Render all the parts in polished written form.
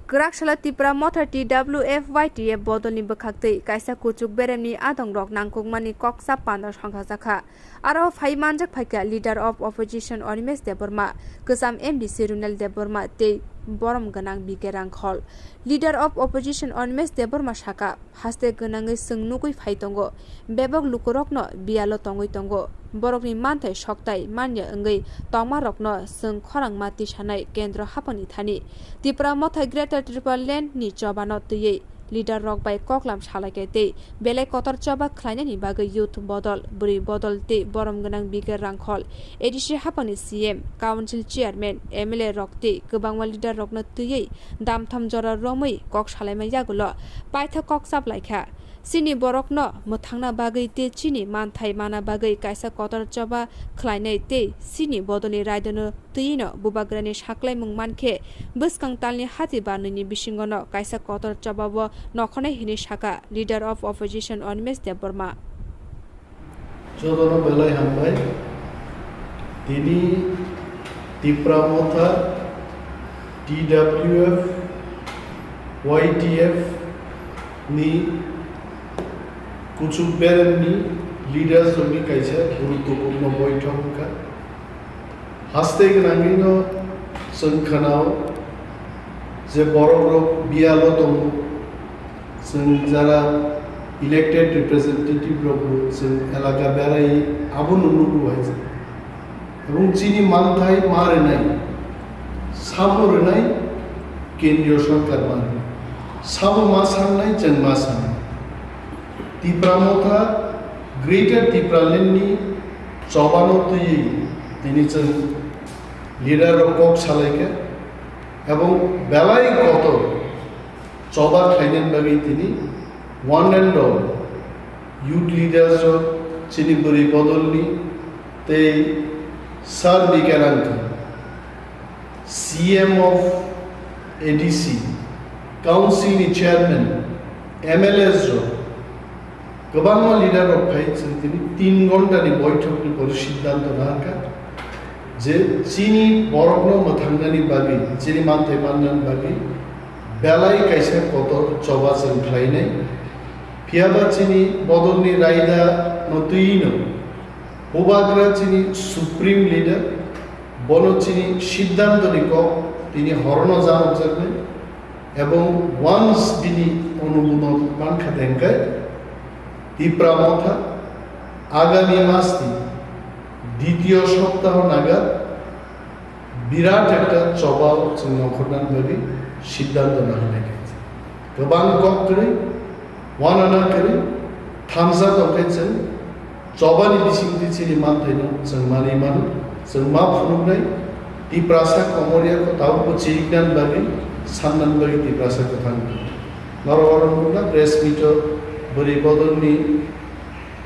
Grakshla Tipra Motha TWFYTF bodolni bwkhakti kaisa kuchuk beremni adong rok nangkukmani koksa pandar sangkhajaka aro phaimanjak phaika leader of opposition Animesh Debbarma kusam MDC Runal Debbarma tei borom ganang bikerang khol leader of opposition Animesh Debbarma saka haste ganangai swngnugui phai tongo bebok lukurokno Biyalo tongoi tongo borokni manthai soktai manya ngai tongma rokno sung khorang mati sanai kendra hapani thani Tipra Motha Greater Tripura Land ni Chobao tui leader rok by koklam salaikai tei belai kotor choba khlainani bagai youth bodol buri bodol tei borom ganang biker rangkhol edisi hapani CM council chairman MLA rok tei kwbangma leader rokno tui damtham jora romai kok salaimai yagulo paitha kok saplaikha Sini borokno mothangna bagai te chini manthai mana bagai kaisa kotor choba khlainai te sini bodoni raidono tuino bubagrani saklai mung mankhe bwskang talni hati banuni bisingono kaisa kotor choba bo nokhonai hini saka leader of opposition Animesh Debbarma Jodono belai hambai tini Tipra Motha TWF YTF ni kuchuk beremni leaders joni kaisa guruত্বপূর্ণ বৈঠক Hasteo nangino Songchanai je borok Biyal tong sung jara elected representative rok sung elaka berai abun unuku hoyse ebong chini manthai mare nai sabor nai kendriyo sarkar mare sabo masang nai jeng masang Tipra Motha Greater Tripura Land ni Chobao tui tini chen leader rok salaike ebong belai koto choba khainen bagi tini one and all youth leaders chini buri bodolni tei sar bikerang CM of ADC council ni chairman MLAs Gobangma leader of Pai Sintini, 3 ঘন্টা ni বৈঠক ni পরে সিদ্ধান্ত নাকা যে চিনি বরগ্ন মথাঙ্গানি বাগি চিনি মানতে মাননান বাগি বেলাই কাইসা কত চবা চংখ্লাই নাই ফিয়াবা চিনি বদলনি রাইদা নতুইনো ওবাগ্রা চিনি সুপ্রিম লিডার বলো চিনি সিদ্ধান্ত নিক তিনি হরণ জানক জানবেন এবং ওয়ান্স তিনি অনুমোদন মানখা দেনকায় Tipra Motha আগামী মাসটি দ্বিতীয় সপ্তাহ নাগাদ বিরাট একটা চবাও নখরনান বাগি সিদ্ধান্ত নেওয়া হয়েছে গোবাং কক করে ওয়ানানা করে থামসা দকাইছে চবানি বিসিংতি চিনি মানথাইনো जों मानि मानो जों मा फुनुनाय Tiprasa komoriako tauko chiriknan bagi sannan bagi Tiprasa ko thangko narawaron kuna press meet buri bodolni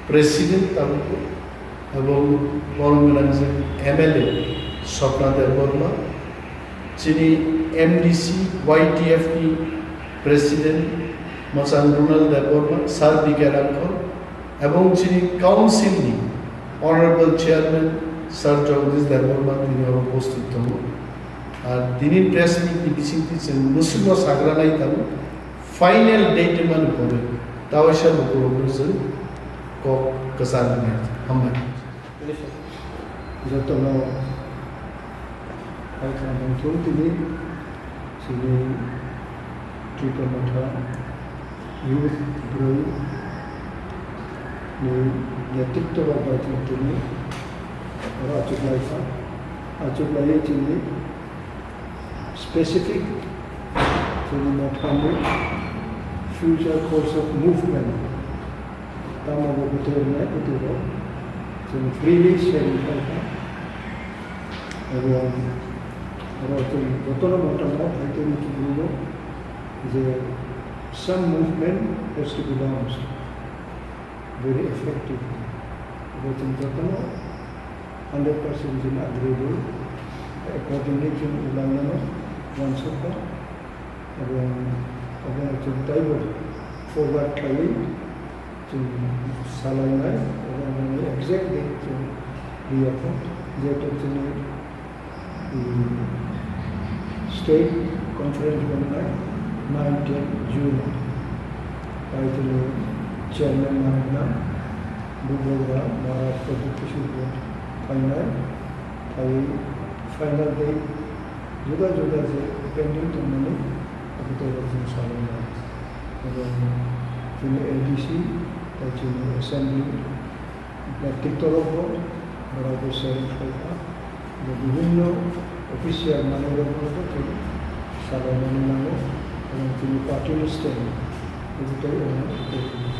president tauko এবং বরমগঞ্জ MLA স্বপ্না দেববর্মা যিনি MDC YTF ni প্রেসিডেন্ট মচান রুনাল দেববর্মা স্যার বিকেরাঙ্কর এবং যিনি council ni honourable chairman sir Jagadish Debbarma তিনি উপস্থিত হন আর তিনি প্রেস মিট ni বিচিংতিছেন মুসলিম সাগরানাই তাম ফাইনাল ডেট মান পড়ে তাওয়াশা বকরবুজন কক কাসারনে হামলা Jatuhlah akan muncul ini sini Tripura Motha youth grow ni yatik to apa itu ni orang acuk lagi ini specific sini Motha ni future course of movement tamu betul ni itu some freely sharing এবং যতটা মোটামুটি হয়তো কিছু বলবো যে some movement has to be launched very effectively এবং যতটা 100% in agreeable accordingly to উল্লঙ্ঘন ওয়ানসকা এবং তাইব forward খালি সালাইনাই এবং exactly to be upon যেটা তিনি state conference banai 9-10 June. Kaitulu chairman managna Bubogra Maharashtra Deputy final final day juda je pending to money abito version salona in LDC in assembly TikTok barago sharing hoga বিভিন্ন official মানবগুলোকে ঠিক সাধারণ নামে এবং তিনি party listen এটাই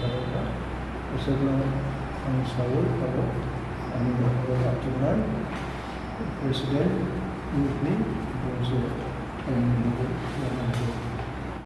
সাধারণ সেগুলো আমি সাউল এবং আমি আপনার প্রেসিডেন্ট ইউথনি